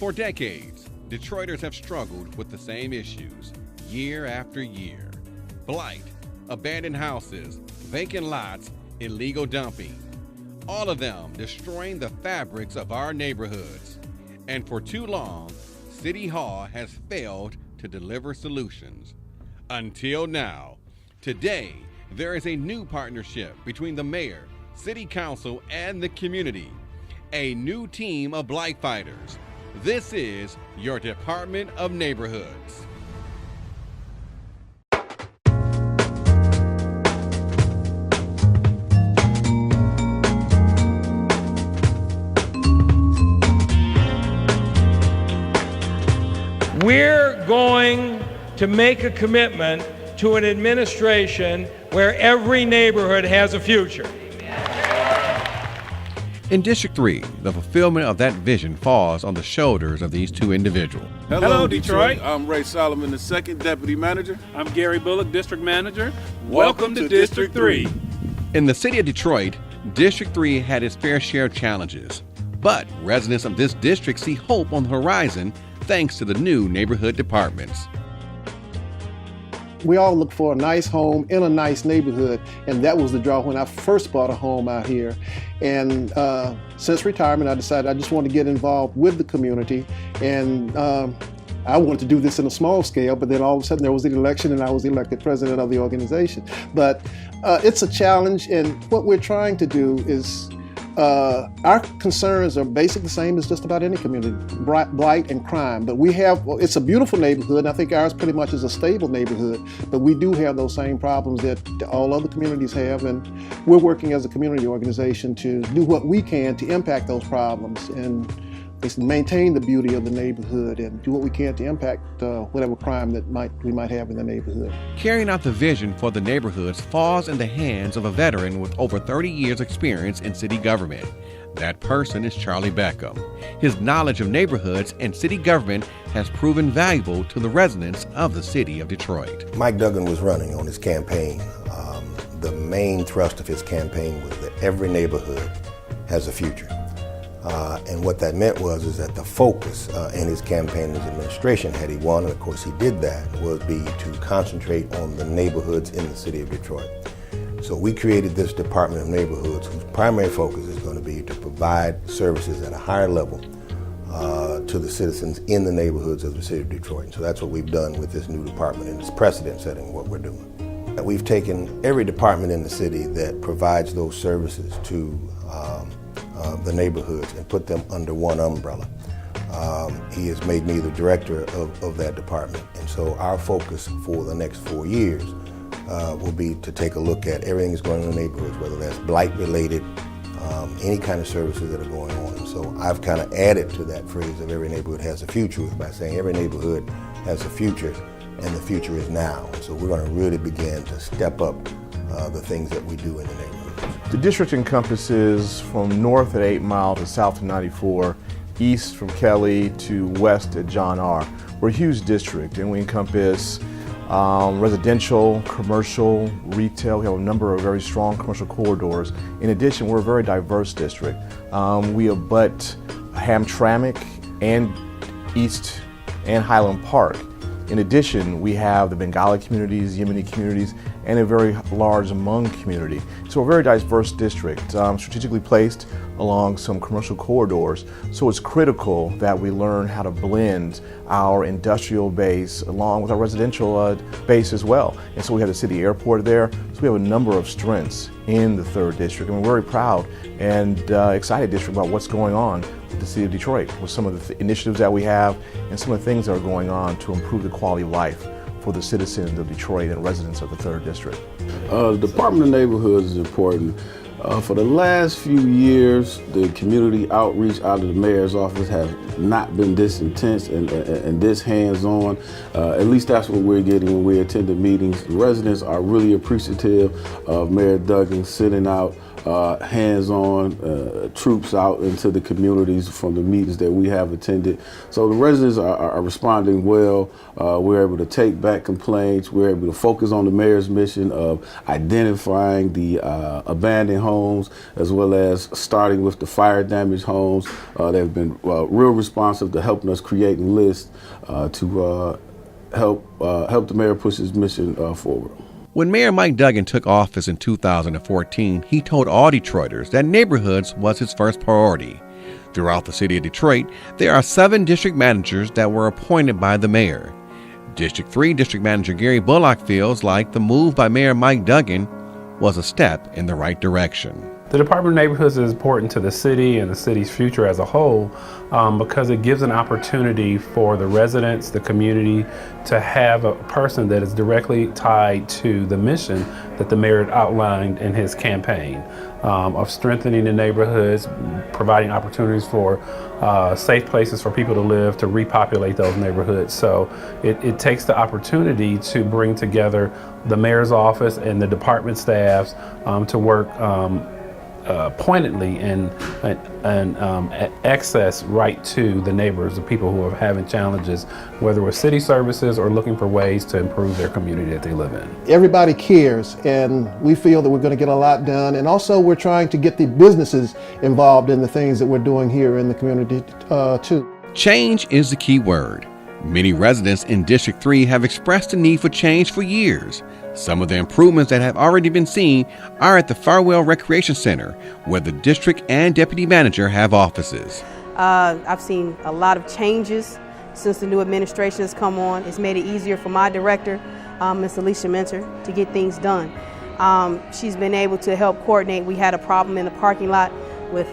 For decades, Detroiters have struggled with the same issues year after year. Blight, abandoned houses, vacant lots, illegal dumping. All of them destroying the fabrics of our neighborhoods. And for too long, City Hall has failed to deliver solutions. Until now. Today, there is a new partnership between the mayor, city council, and the community. A new team of blight fighters. This is your Department of Neighborhoods. We're going to make a commitment to an administration where every neighborhood has a future. In District 3, the fulfillment of that vision falls on the shoulders of these two individuals. Hello, Detroit. I'm Ray Solomon, the second deputy manager. I'm Gary Bullock, district manager. Welcome to District 3. In the city of Detroit, District 3 had its fair share of challenges. But residents of this district see hope on the horizon thanks to the new neighborhood departments. We all look for a nice home in a nice neighborhood, and that was the draw when I first bought a home out here. And since retirement, I decided I just wanted to get involved with the community, and I wanted to do this in a small scale, but then all of a sudden there was an election and I was elected president of the organization. But it's a challenge, and what we're trying to do is our concerns are basically the same as just about any community, blight and crime. But it's a beautiful neighborhood, and I think ours pretty much is a stable neighborhood, but we do have those same problems that all other communities have, and we're working as a community organization to do what we can to impact those problems and maintain the beauty of the neighborhood and do what we can to impact whatever crime that we might have in the neighborhood. Carrying out the vision for the neighborhoods falls in the hands of a veteran with over 30 years experience in city government. That person is Charlie Beckham. His knowledge of neighborhoods and city government has proven valuable to the residents of the city of Detroit. Mike Duggan was running on his campaign. The main thrust of his campaign was that every neighborhood has a future. And what that meant is that the focus in his campaign and his administration, had he won, and of course he did that, would be to concentrate on the neighborhoods in the city of Detroit. So we created this Department of Neighborhoods whose primary focus is going to be to provide services at a higher level to the citizens in the neighborhoods of the city of Detroit. And so that's what we've done with this new department, and it's precedent setting what we're doing. We've taken every department in the city that provides those services to the neighborhoods and put them under one umbrella. He has made me the director of that department, and so our focus for the next 4 years will be to take a look at everything that's going on in the neighborhoods, whether that's blight related, any kind of services that are going on. And so I've kind of added to that phrase of every neighborhood has a future by saying every neighborhood has a future, and the future is now. And so we're going to really begin to step up the things that we do in the neighborhood. The district encompasses from north at 8 Mile to south to 94, east from Kelly to west at John R. We're a huge district, and we encompass residential, commercial, retail. We have a number of very strong commercial corridors. In addition, we're a very diverse district. We abut Hamtramck and East and Highland Park. In addition, we have the Bengali communities, Yemeni communities, and a very large Hmong community. So a very diverse district, strategically placed along some commercial corridors. So it's critical that we learn how to blend our industrial base along with our residential base as well. And so we have the city airport there. So we have a number of strengths in the 3rd district. And we're very proud and excited district about what's going on with the city of Detroit, with some of the initiatives that we have and some of the things that are going on to improve the quality of life for the citizens of Detroit and residents of the 3rd district. The Department of Neighborhoods is important. For the last few years, the community outreach out of the mayor's office has not been this intense and this hands-on. At least that's what we're getting when we attend the meetings. The residents are really appreciative of Mayor Duggan sending out hands-on troops out into the communities from the meetings that we have attended. So the residents are responding well. We're able to take back complaints. We're able to focus on the mayor's mission of identifying the abandoned homes, as well as starting with the fire damaged homes. They've been real responsive to helping us creating lists to help the mayor push his mission forward. When Mayor Mike Duggan took office in 2014, he told all Detroiters that neighborhoods was his first priority. Throughout the city of Detroit, there are 7 district managers that were appointed by the mayor. District 3 District Manager Gary Bullock feels like the move by Mayor Mike Duggan was a step in the right direction. The Department of Neighborhoods is important to the city and the city's future as a whole because it gives an opportunity for the residents, the community, to have a person that is directly tied to the mission that the mayor outlined in his campaign of strengthening the neighborhoods, providing opportunities for safe places for people to live, to repopulate those neighborhoods. So it takes the opportunity to bring together the mayor's office and the department staffs to work pointedly and access right to the neighbors, the people who are having challenges, whether with city services or looking for ways to improve their community that they live in. Everybody cares, and we feel that we're going to get a lot done. And also we're trying to get the businesses involved in the things that we're doing here in the community too. Change is the key word. Many residents in District 3 have expressed the need for change for years. Some of the improvements that have already been seen are at the Farwell Recreation Center, where the district and deputy manager have offices. I've seen a lot of changes since the new administration has come on. It's made it easier for my director, Ms. Alicia Minter, to get things done. She's been able to help coordinate. We had a problem in the parking lot with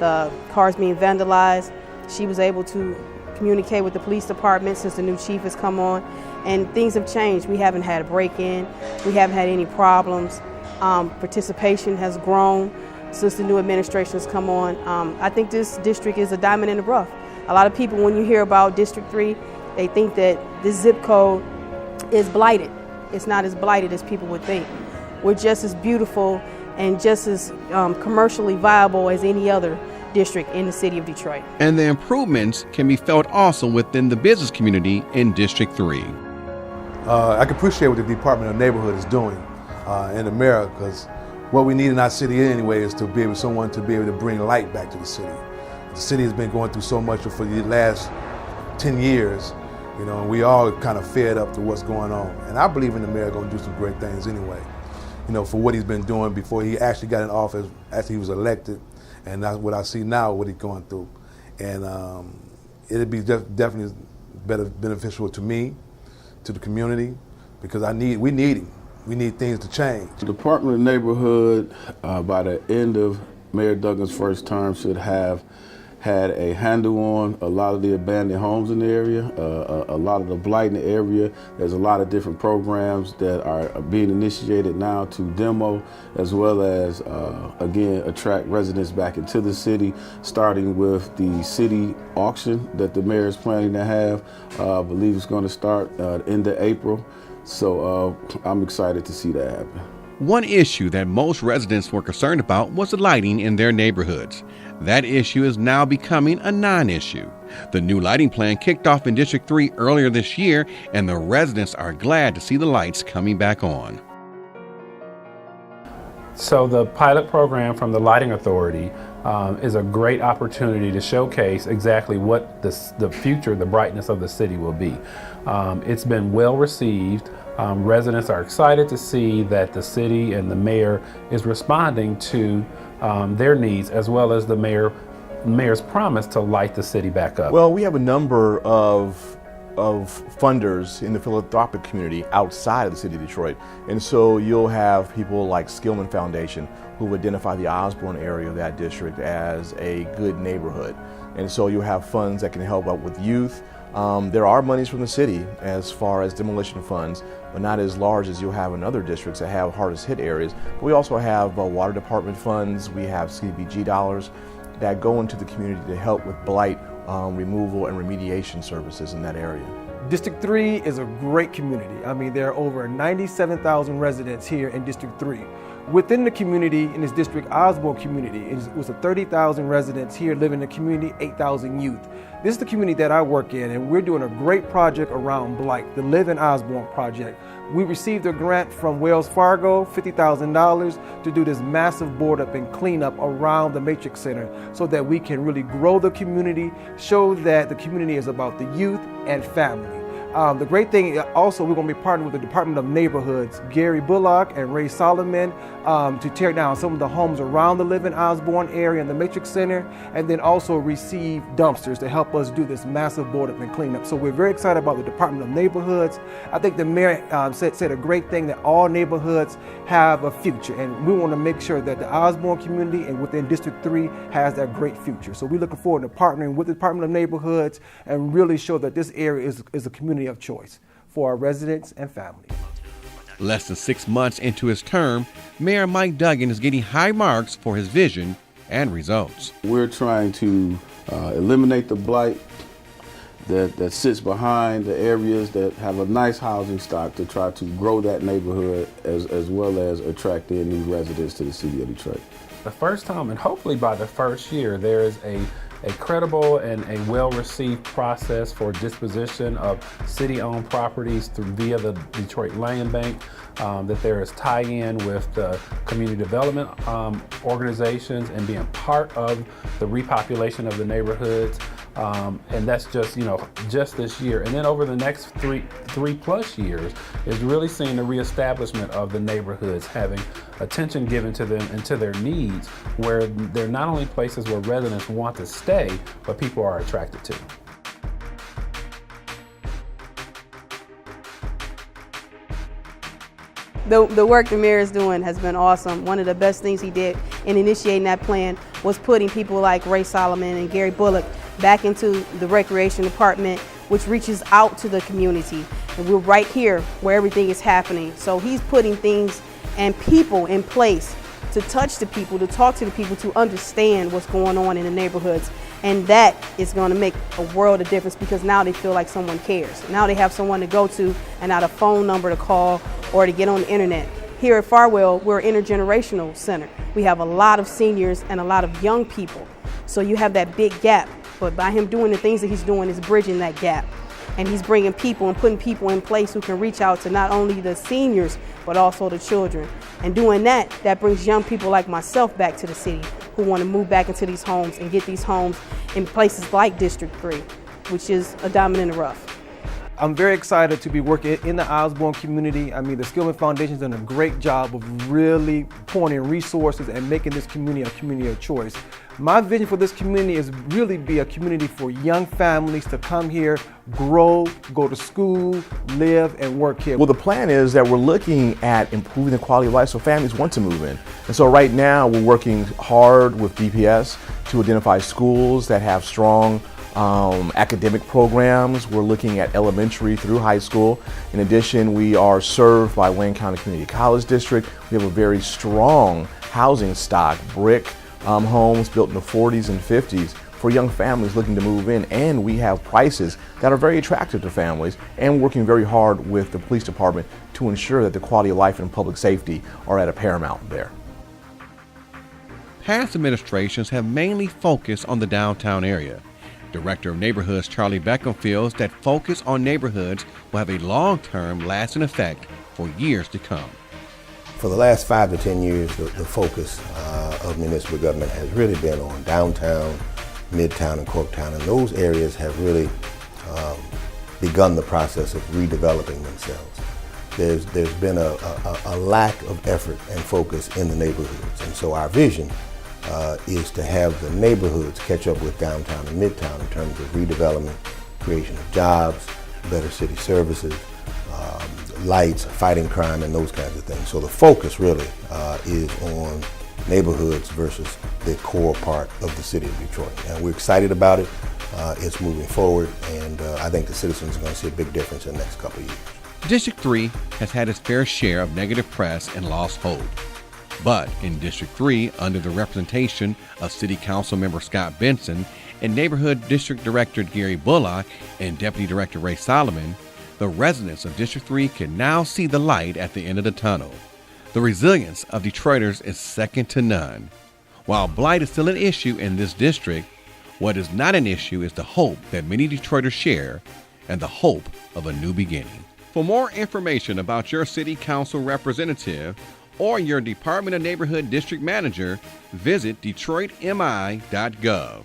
cars being vandalized. She was able to communicate with the police department since the new chief has come on, and things have changed. We haven't had a break-in, we haven't had any problems. Participation has grown since the new administration has come on. I think this district is a diamond in the rough. A lot of people, when you hear about District 3, they think that this zip code is blighted. It's not as blighted as people would think. We're just as beautiful and just as commercially viable as any other district in the city of Detroit. And the improvements can be felt also within the business community in District 3. I can appreciate what the Department of Neighborhood is doing in America, because what we need in our city anyway is to be able to bring light back to the city. The city has been going through so much for the last 10 years, and we all kind of fed up to what's going on. And I believe in the mayor going to do some great things anyway, for what he's been doing before he actually got in office, after he was elected. And that's what I see now, what he's going through. And it'd be definitely beneficial to me, to the community, because we need him. We need things to change. The Department of Neighborhood, by the end of Mayor Duggan's first term, should have had a handle on a lot of the abandoned homes in the area, a lot of the blight in the area. There's a lot of different programs that are being initiated now to demo, as well as, again, attract residents back into the city, starting with the city auction that the mayor is planning to have. I believe it's going to start end of April. So I'm excited to see that happen. One issue that most residents were concerned about was the lighting in their neighborhoods. That issue is now becoming a non-issue. The new lighting plan kicked off in District 3 earlier this year, and the residents are glad to see the lights coming back on. So the pilot program from the Lighting Authority is a great opportunity to showcase exactly what the future, the brightness of the city will be. It's been well received. Residents are excited to see that the city and the mayor is responding to their needs, as well as the mayor's promise to light the city back up. Well, we have a number of funders in the philanthropic community outside of the city of Detroit. And so you'll have people like Skillman Foundation who identify the Osborne area of that district as a good neighborhood. And so you'll have funds that can help out with youth. There are monies from the city as far as demolition funds, but not as large as you'll have in other districts that have hardest hit areas. But we also have water department funds, we have CDBG dollars that go into the community to help with blight removal and remediation services in that area. District 3 is a great community. I mean, there are over 97,000 residents here in District 3. Within the community, in this district, Osborne community, it was 30,000 residents here living in the community, 8,000 youth. This is the community that I work in, and we're doing a great project around blight, the Live in Osborne project. We received a grant from Wells Fargo, $50,000, to do this massive board up and cleanup around the Matrix Center so that we can really grow the community, show that the community is about the youth and family. The great thing also, we're going to be partnering with the Department of Neighborhoods, Gary Bullock and Ray Solomon, to tear down some of the homes around the Live in Osborne area and the Matrix Center, and then also receive dumpsters to help us do this massive board up and cleanup. So we're very excited about the Department of Neighborhoods. I think the mayor said a great thing, that all neighborhoods have a future, and we want to make sure that the Osborne community and within District 3 has that great future. So we're looking forward to partnering with the Department of Neighborhoods and really show that this area is a community of choice for our residents and families. Less than 6 months into his term, Mayor Mike Duggan is getting high marks for his vision and results. We're trying to eliminate the blight that sits behind the areas that have a nice housing stock, to try to grow that neighborhood as well as attract in new residents to the city of Detroit. The first time, and hopefully by the first year, there is a credible and a well-received process for disposition of city-owned properties via the Detroit Land Bank, that there is tie-in with the community development organizations and being part of the repopulation of the neighborhoods. And that's just this year. And then over the next three plus years is really seeing the reestablishment of the neighborhoods, having attention given to them and to their needs, where they're not only places where residents want to stay, but people are attracted to. The work the mayor is doing has been awesome. One of the best things he did in initiating that plan was putting people like Ray Solomon and Gary Bullock back into the recreation department, which reaches out to the community. And we're right here where everything is happening. So he's putting things and people in place to touch the people, to talk to the people, to understand what's going on in the neighborhoods. And that is going to make a world of difference, because now they feel like someone cares. Now they have someone to go to and not a phone number to call or to get on the internet. Here at Farwell, we're an intergenerational center. We have a lot of seniors and a lot of young people. So you have that big gap. But by him doing the things that he's doing is bridging that gap. And he's bringing people and putting people in place who can reach out to not only the seniors, but also the children. And doing that, that brings young people like myself back to the city who want to move back into these homes and get these homes in places like District 3, which is a diamond in the rough. I'm very excited to be working in the Osborne community. I mean, the Skillman Foundation's done a great job of really pouring in resources and making this community a community of choice. My vision for this community is really be a community for young families to come here, grow, go to school, live, and work here. Well, the plan is that we're looking at improving the quality of life so families want to move in. And so right now we're working hard with DPS to identify schools that have strong academic programs. We're looking at elementary through high school. In addition, we are served by Wayne County Community College District. We have a very strong housing stock, brick homes built in the 40s and 50s for young families looking to move in, and we have prices that are very attractive to families, and working very hard with the police department to ensure that the quality of life and public safety are at a paramount there. Past administrations have mainly focused on the downtown area. Director of Neighborhoods Charlie Beckham feels that focus on neighborhoods will have a long-term lasting effect for years to come. For the last 5 to 10 years, the focus of municipal government has really been on downtown, midtown, and Corktown, and those areas have really begun the process of redeveloping themselves. There's been a lack of effort and focus in the neighborhoods, and so our vision is to have the neighborhoods catch up with downtown and midtown in terms of redevelopment, creation of jobs, better city services, lights, fighting crime, and those kinds of things. So the focus really is on neighborhoods versus the core part of the city of Detroit. And we're excited about it. It's moving forward, and I think the citizens are going to see a big difference in the next couple of years. District 3 has had its fair share of negative press and lost hope. But in District 3, under the representation of City Council member Scott Benson and Neighborhood District Director Gary Bullock and Deputy Director Ray Solomon, the residents of District 3 can now see the light at the end of the tunnel. The resilience of Detroiters is second to none. While blight is still an issue in this district, what is not an issue is the hope that many Detroiters share and the hope of a new beginning. For more information about your city council representative or your Department of Neighborhood district manager, visit DetroitMI.gov.